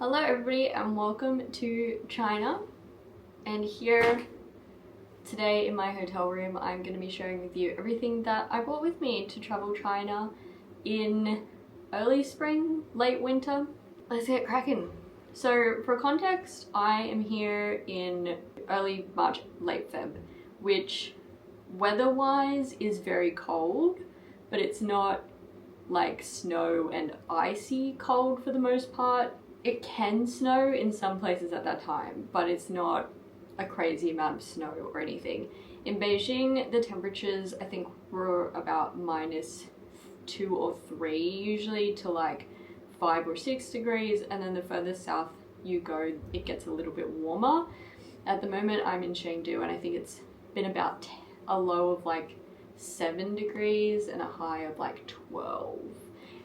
Hello everybody and welcome to China, and here today in my hotel room I'm going to be sharing with you everything that I brought with me to travel China in early spring, late winter. Let's get cracking. So for context, I am here in early March, late Feb, which weather-wise is very cold, but it's not like snow and icy cold for the most part. It can snow in some places at that time, but it's not a crazy amount of snow or anything. In Beijing, the temperatures I think were about -2 or 3 usually to like 5 or 6 degrees, and then the further south you go it gets a little bit warmer. At the moment I'm in Chengdu and I think it's been about a low of like 7 degrees and a high of like 12.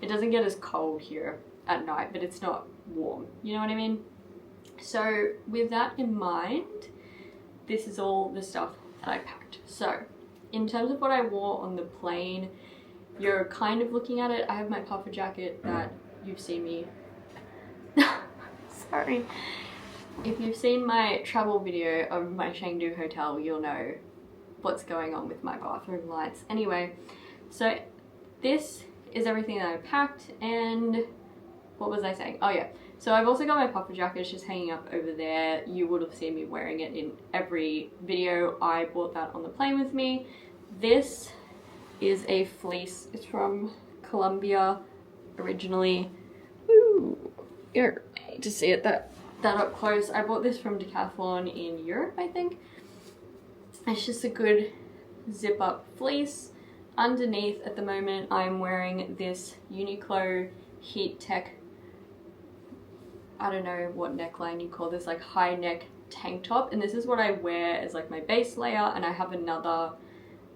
It doesn't get as cold here at night, but it's not warm, you know what I mean? So with that in mind, this is all the stuff that I packed. So in terms of what I wore on the plane, you're kind of looking at it. I have my puffer jacket that you've seen me sorry, if you've seen my travel video of my Chengdu hotel, you'll know what's going on with my bathroom lights. Anyway, so this is everything that I packed. And what was I saying? Oh yeah, so I've also got my puffer jacket. It's just hanging up over there. You would have seen me wearing it in every video. I brought that on the plane with me. This is a fleece. It's from Colombia originally. Ooh, here, I hate to see it that up close. I bought this from Decathlon in Europe, I think. It's just a good zip up fleece. Underneath at the moment I'm wearing this Uniqlo Heat Tech, I don't know what neckline you call this, like high neck tank top, and this is what I wear as like my base layer, and I have another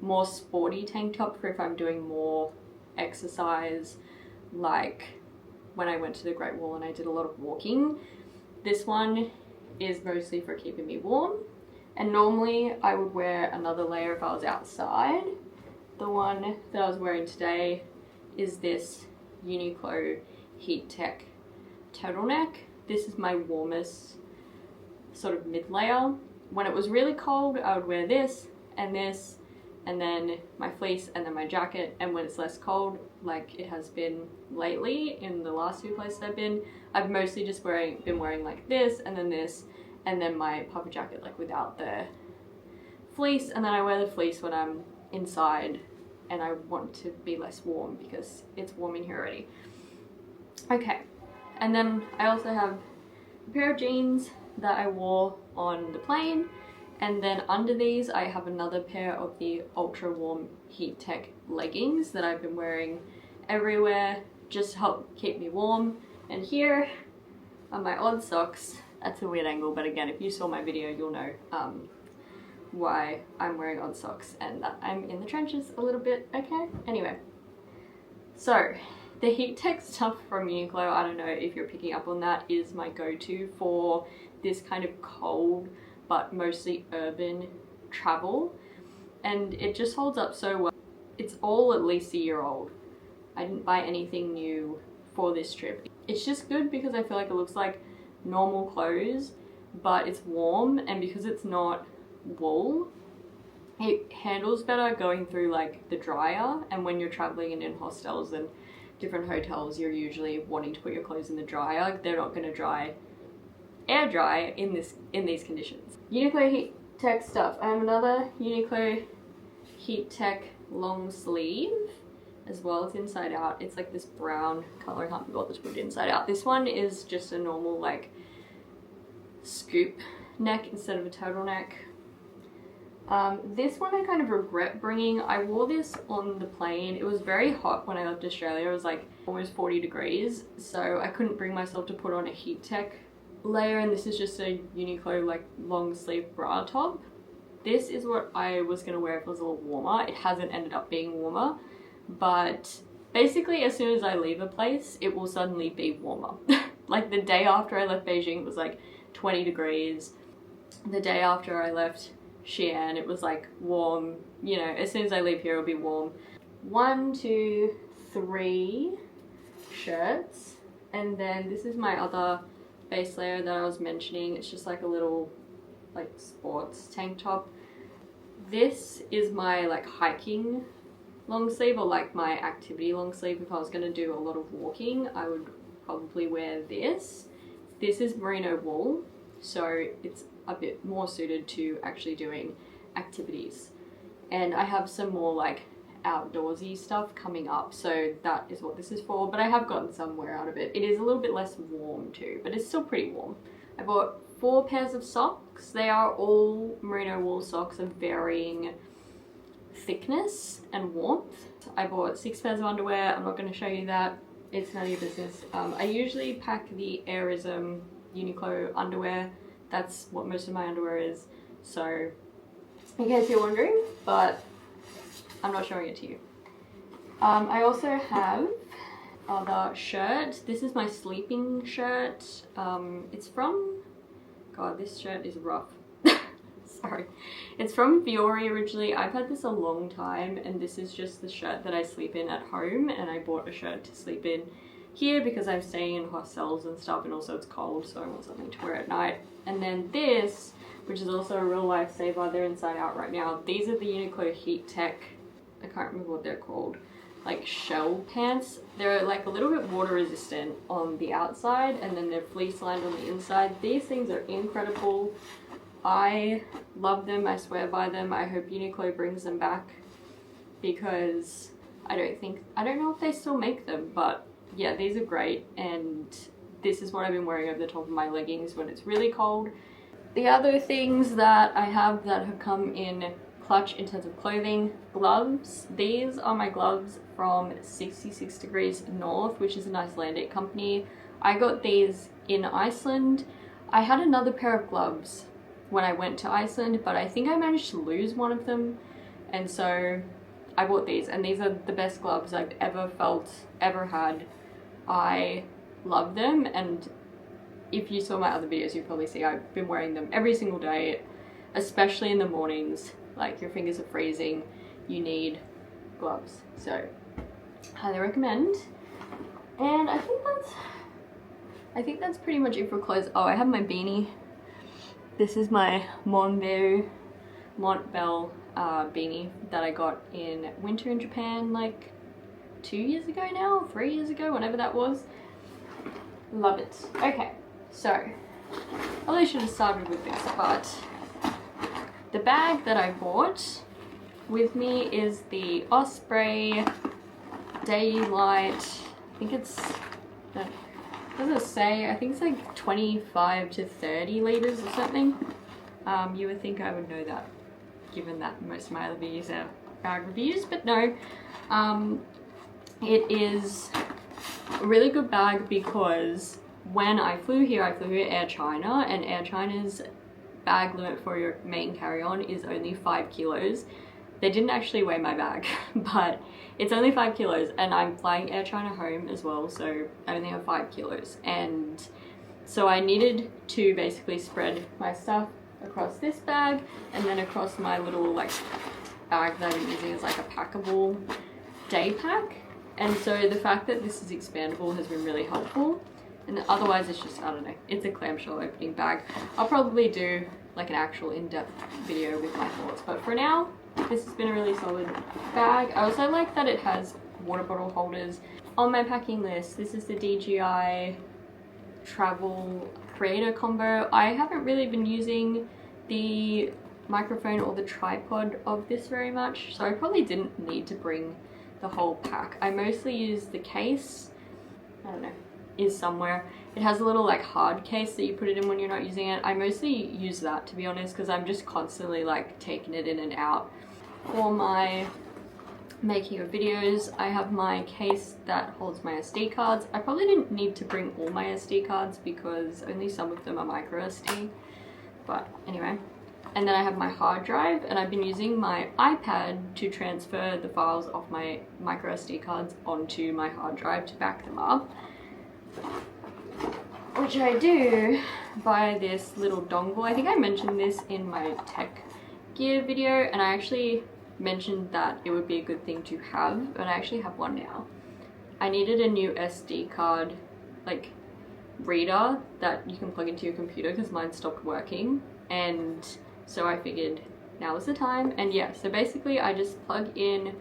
more sporty tank top for if I'm doing more exercise, like when I went to the Great Wall and I did a lot of walking. This one is mostly for keeping me warm, and normally I would wear another layer if I was outside. The one that I was wearing today is this Uniqlo Heat Tech turtleneck. This is my warmest sort of mid layer. When it was really cold I would wear this, and then my fleece, and then my jacket. And when it's less cold, like it has been lately in the last 2 places I've been, I've mostly just been wearing like this, and then my puffer jacket like without the fleece, and then I wear the fleece when I'm inside and I want to be less warm because it's warm in here already. Okay, and then I also have a pair of jeans that I wore on the plane, and then under these I have another pair of the ultra warm Heat Tech leggings that I've been wearing everywhere just to help keep me warm. And here are my odd socks. That's a weird angle, but again, if you saw my video you'll know why I'm wearing odd socks and that I'm in the trenches a little bit. Okay, anyway, so the Heat Tech stuff from Uniqlo, I don't know if you're picking up on that, is my go-to for this kind of cold but mostly urban travel, and it just holds up so well. It's all at least a year old. I didn't buy anything new for this trip. It's just good because I feel like it looks like normal clothes but it's warm, and because it's not wool it handles better going through like the dryer. And when you're traveling and in hostels and different hotels, you're usually wanting to put your clothes in the dryer. They're not going to air dry in these conditions. Uniqlo Heat Tech stuff. I have another Uniqlo Heat Tech long sleeve as well. It's inside out. It's like this brown color. I can't be bothered to put it inside out. This one is just a normal like scoop neck instead of a turtleneck. This one I kind of regret bringing. I wore this on the plane. It was very hot when I left Australia. It was like almost 40 degrees, so I couldn't bring myself to put on a Heat Tech layer, and this is just a Uniqlo like long sleeve bra top. This is what I was going to wear if it was a little warmer. It hasn't ended up being warmer, but basically as soon as I leave a place it will suddenly be warmer. Like the day after I left Beijing it was like 20 degrees. The day after I left Xi'an it was like warm. You know, as soon as I leave here it'll be warm. 1, 2, 3 shirts, and then this is my other base layer that I was mentioning. It's just like a little like sports tank top. This is my like hiking long sleeve, or like my activity long sleeve. If I was going to do a lot of walking, I would probably wear this. This is merino wool, so it's a bit more suited to actually doing activities. And I have some more like outdoorsy stuff coming up, so that is what this is for, but I have gotten some wear out of it. It is a little bit less warm too, but it's still pretty warm. I bought 4 pairs of socks. They are all merino wool socks of varying thickness and warmth. I bought 6 pairs of underwear. I'm not going to show you that, it's none of your business. I usually pack the Airism Uniqlo underwear. That's what most of my underwear is, so in case you're wondering, but I'm not showing it to you. I also have other shirt. This is my sleeping shirt. It's from, God, this shirt is rough. Sorry. It's from Fiore originally. I've had this a long time, and this is just the shirt that I sleep in at home, and I bought a shirt to sleep in here because I'm staying in hostels and stuff, and also it's cold, so I want something to wear at night. And then this, which is also a real lifesaver, they're inside out right now. These are the Uniqlo Heat Tech, I can't remember what they're called, like shell pants. They're like a little bit water resistant on the outside, and then they're fleece lined on the inside. These things are incredible. I love them, I swear by them. I hope Uniqlo brings them back, because I don't know if they still make them, but yeah, these are great, and this is what I've been wearing over the top of my leggings when it's really cold. The other things that I have that have come in clutch in terms of clothing: gloves. These are my gloves from 66 Degrees North, which is an Icelandic company. I got these in Iceland. I had another pair of gloves when I went to Iceland, but I think I managed to lose one of them, and so I bought these, and these are the best gloves I've ever felt, ever had. I love them, and if you saw my other videos, you probably see I've been wearing them every single day, especially in the mornings. Like, your fingers are freezing, you need gloves. So, highly recommend. And I think that's pretty much it for clothes. Oh, I have my beanie. This is my Montbell beanie that I got in winter in Japan like 2 years ago now, 3 years ago, whenever that was. Love it. Okay, so probably should have started with this, but the bag that I bought with me is the Osprey daylite. I think it's, what does it say? I think it's like 25 to 30 liters or something. You would think I would know that, given that most of my other videos are bag reviews, but no. It is a really good bag because when I flew here Air China, and Air China's bag limit for your main carry-on is only 5 kilos. They didn't actually weigh my bag, but it's only 5 kilos, and I'm flying Air China home as well, so I only have 5 kilos. And so I needed to basically spread my stuff across this bag, and then across my little like bag that I'm using as like a packable day pack. And so the fact that this is expandable has been really helpful. And otherwise it's just, I don't know, it's a clamshell opening bag. I'll probably do like an actual in-depth video with my thoughts, but for now, this has been a really solid bag. I also like that it has water bottle holders. On my packing list, this is the DJI Travel Creator Combo. I haven't really been using the microphone or the tripod of this very much, so I probably didn't need to bring the whole pack. I mostly use the case. I don't know, is somewhere. It has a little like hard case that you put it in when you're not using it. I mostly use that, to be honest, because I'm just constantly like taking it in and out. For my making of videos, I have my case that holds my SD cards. I probably didn't need to bring all my SD cards because only some of them are micro SD, but anyway. And then I have my hard drive, and I've been using my iPad to transfer the files off my micro SD cards onto my hard drive to back them up, which I do by this little dongle. I think I mentioned this in my tech gear video, and I actually mentioned that it would be a good thing to have, and I actually have one now. I needed a new SD card like reader that you can plug into your computer because mine stopped working, and so I figured now is the time. And yeah, so basically I just plug in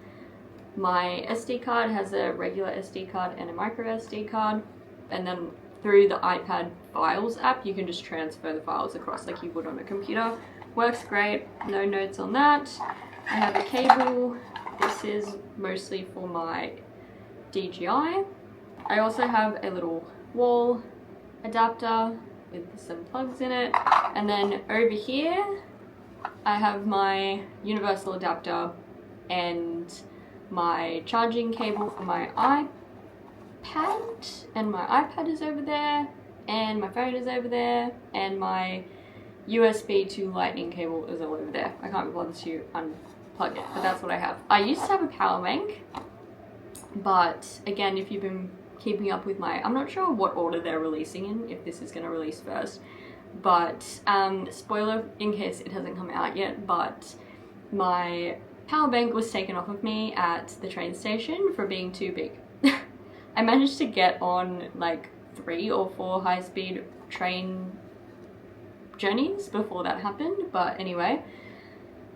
my SD card. It has a regular SD card and a micro SD card, and then through the iPad Files app you can just transfer the files across like you would on a computer. Works great, no notes on that. I have a cable. This is mostly for my DJI. I also have a little wall adapter with some plugs in it, and then over here I have my universal adapter and my charging cable for my iPad, and my iPad is over there, and my phone is over there, and my USB to lightning cable is all over there. I can't be bothered to unplug it, but that's what I have. I used to have a power bank, but again, if you've been keeping up with my, I'm not sure what order they're releasing in, if this is going to release first, but spoiler in case it hasn't come out yet, but my power bank was taken off of me at the train station for being too big. I managed to get on like 3 or 4 high-speed train journeys before that happened, but anyway,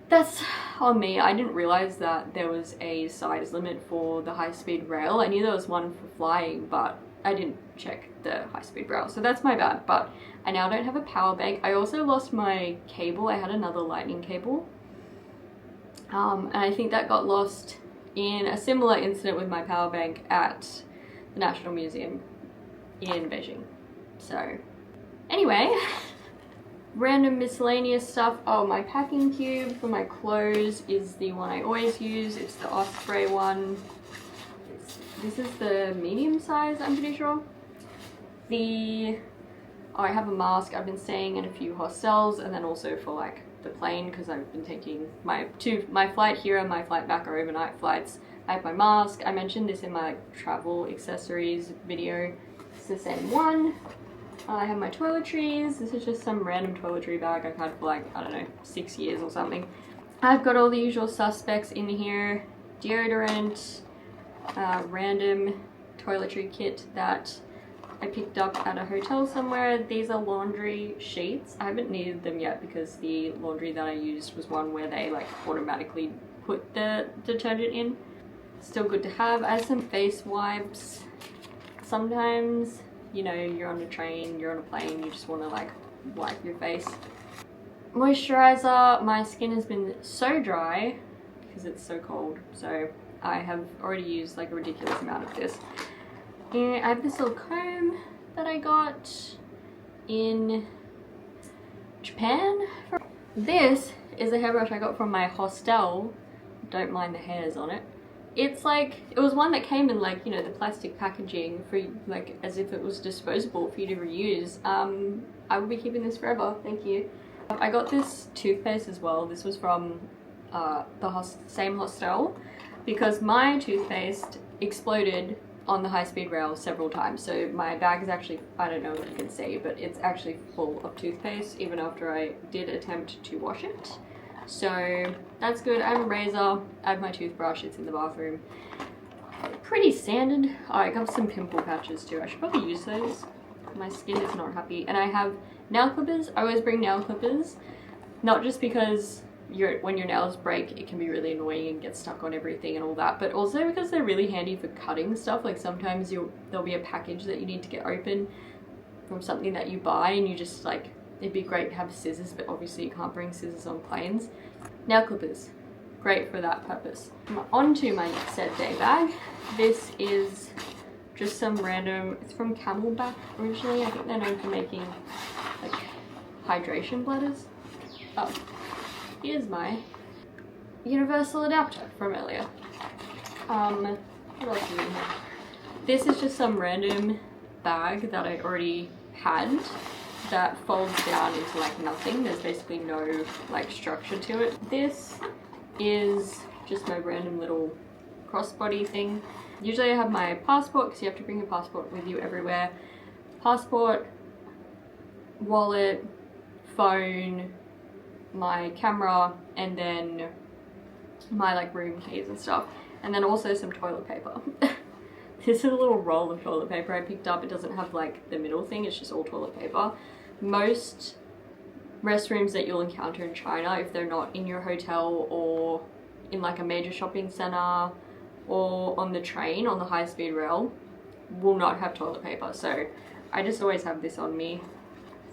that's on me. I didn't realize that there was a size limit for the high-speed rail. I knew there was one for flying, but I didn't check the high-speed rail, so that's my bad. But I now don't have a power bank. I also lost my cable. I had another lightning cable, and I think that got lost in a similar incident with my power bank at the National Museum in Beijing. So anyway, random miscellaneous stuff. Oh, my packing cube for my clothes is the one I always use. It's the Osprey one. This is the medium size, I'm pretty sure. I have a mask. I've been staying in a few hostels, and then also for like the plane, because I've been taking my flight here and my flight back are overnight flights. I have my mask. I mentioned this in my like, travel accessories video. It's the same one. I have my toiletries. This is just some random toiletry bag I've had for like, I don't know, 6 years or something. I've got all the usual suspects in here. Deodorant, random toiletry kit that I picked up at a hotel somewhere. These are laundry sheets. I haven't needed them yet because the laundry that I used was one where they like automatically put the detergent in. Still good to have. I have some face wipes. Sometimes, you know, you're on a train, you're on a plane, you just want to like wipe your face. Moisturizer. My skin has been so dry because it's so cold, so I have already used like a ridiculous amount of this. And I have this little comb that I got in Japan. This is a hairbrush I got from my hostel. Don't mind the hairs on it. It's like, it was one that came in like, you know, the plastic packaging for like as if it was disposable for you to reuse. I will be keeping this forever, thank you. I got this toothpaste as well. This was from the same hostel because my toothpaste exploded on the high-speed rail several times. So my bag is actually, I don't know if you can see, but it's actually full of toothpaste even after I did attempt to wash it. So that's good. I have a razor, I have my toothbrush, it's in the bathroom. Pretty standard. Oh, I got some pimple patches too. I should probably use those. My skin is not happy. And I have nail clippers. I always bring nail clippers, not just because when your nails break it can be really annoying and get stuck on everything and all that, but also because they're really handy for cutting stuff. Like sometimes there'll be a package that you need to get open from something that you buy and you just like, it'd be great to have scissors, but obviously you can't bring scissors on planes. Nail clippers, great for that purpose. On to my set day bag. This is just some random, it's from Camelback originally. I think they're known for making like hydration bladders. Oh, here's my universal adapter from earlier. What else is in here? This is just some random bag that I already had that folds down into like nothing. There's basically no like structure to it. This is just my random little crossbody thing. Usually I have my passport because you have to bring your passport with you everywhere. Passport, wallet, phone, my camera, and then my like room keys and stuff. And then also some toilet paper. This is a little roll of toilet paper I picked up. It doesn't have like the middle thing, it's just all toilet paper. Most restrooms that you'll encounter in China, if they're not in your hotel or in like a major shopping center or on the train, on the high-speed rail, will not have toilet paper. So I just always have this on me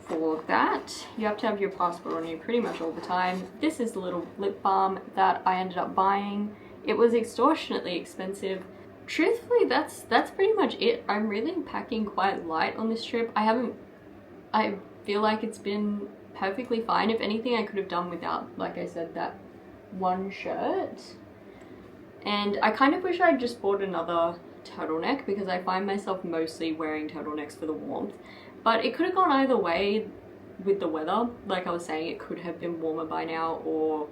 for that. You have to have your passport on you pretty much all the time. This is the little lip balm that I ended up buying. It was extortionately expensive. Truthfully, that's pretty much it. I'm really packing quite light on this trip. I feel like it's been perfectly fine. If anything, I could have done without, like I said, that one shirt. And I kind of wish I'd just bought another turtleneck, because I find myself mostly wearing turtlenecks for the warmth. But it could have gone either way with the weather. Like I was saying, it could have been warmer by now or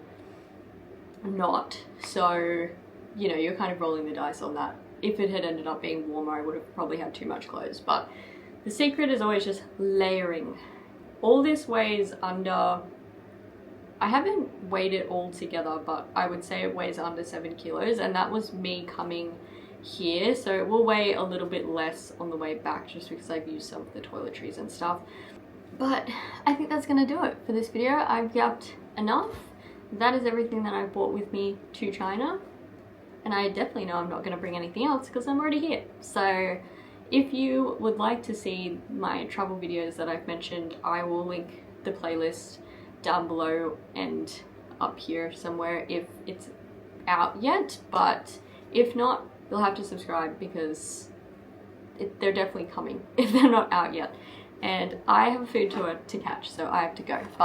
not. So, you know, you're kind of rolling the dice on that. If it had ended up being warmer, I would have probably had too much clothes. But the secret is always just layering. All this weighs under, I haven't weighed it all together, but I would say it weighs under 7 kilos, and that was me coming here, so it will weigh a little bit less on the way back just because I've used some of the toiletries and stuff. But I think that's gonna do it for this video. I've yapped enough. That is everything that I brought with me to China, and I definitely know I'm not gonna bring anything else because I'm already here. So if you would like to see my travel videos that I've mentioned, I will link the playlist down below and up here somewhere if it's out yet, but if not, you'll have to subscribe because they're definitely coming if they're not out yet. And I have a food tour to catch, so I have to go. Bye.